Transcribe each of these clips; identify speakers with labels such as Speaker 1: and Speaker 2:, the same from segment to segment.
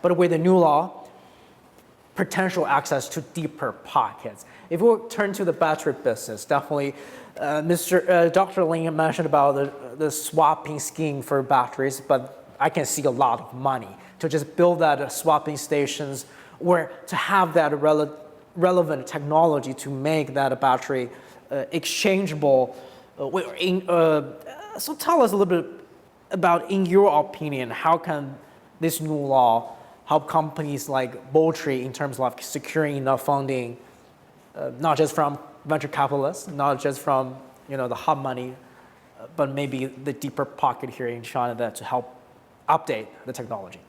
Speaker 1: But with the new law, potential access to deeper pockets. If we turn to the battery business, definitely Dr. Lin mentioned about the swapping scheme for batteries, but I can see a lot of money to just build that swapping stations or to have that relevant technology to make that battery exchangeable. So tell us a little bit about, in your opinion, how can this new law help companies like Botree in terms of securing enough funding, not just from venture capitalists, not just from the hot money, but maybe the deeper pocket here in China that to help update the technology?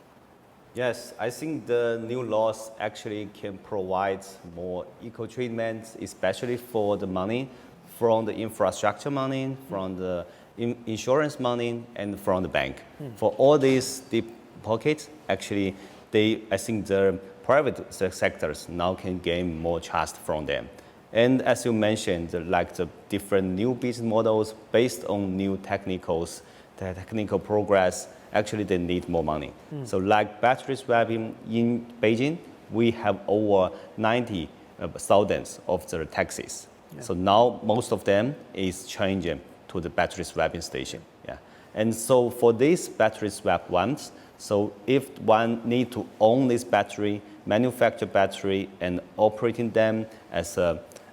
Speaker 2: Yes, I think the new laws actually can provide more equal treatment, especially for the money from the infrastructure money, from the insurance money, and from the bank. For all these deep pockets, actually, I think the private sectors now can gain more trust from them. And as you mentioned, the different new business models based on new technical progress, actually they need more money. So like battery swapping in Beijing, we have over 90,000 of the taxis. Yeah. So now most of them is changing to the battery swapping station. Yeah. And so for these battery swap ones, so if one need to own this battery, manufacture battery, and operating them as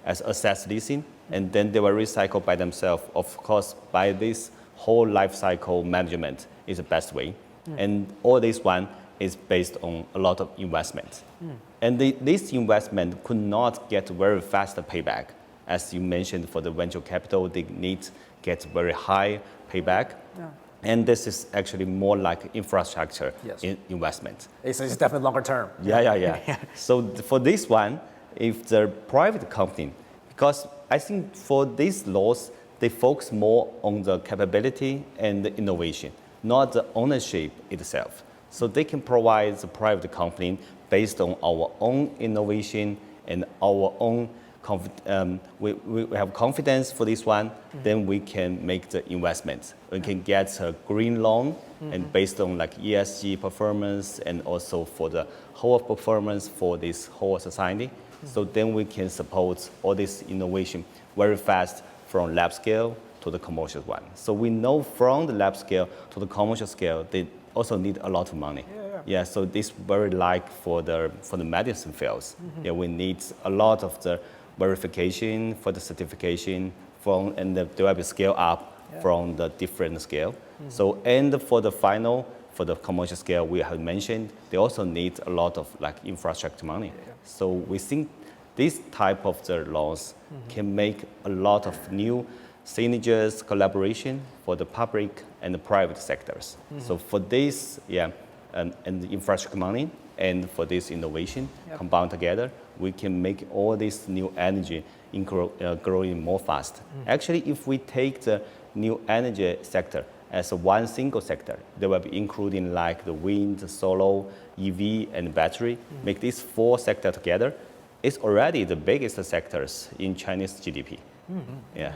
Speaker 2: asset leasing, and then they will recycle by themselves. Of course, by this whole life cycle management is the best way. And all this one is based on a lot of investment. And this investment could not get very fast payback. As you mentioned, for the venture capital, they need to get very high payback. Yeah. And this is actually more like infrastructure investment.
Speaker 1: It's definitely longer term.
Speaker 2: Yeah. So for this one, if the private company, because I think for these laws, they focus more on the capability and the innovation, not the ownership itself. So they can provide the private company based on our own innovation and our own we have confidence for this one, then we can make the investments. We can get a green loan and based on like ESG performance and also for the whole performance for this whole society. So then we can support all this innovation very fast from lab scale to the commercial one. So we know from the lab scale to the commercial scale, they also need a lot of money. Yeah, so this very like for the medicine fields. Yeah, we need a lot of the verification for the certification and the develop scale up from the different scale. So and for the commercial scale we have mentioned, they also need a lot of like infrastructure money. So we think this type of the laws can make a lot of new synergies, collaboration for the public and the private sectors. So for this, and the infrastructure money and for this innovation combined together, we can make all this new energy growing more fast. Actually, if we take the new energy sector as one single sector, they will be including like the wind, the solar, EV, and battery. Make these four sectors together, it's already the biggest sectors in Chinese GDP. Yeah.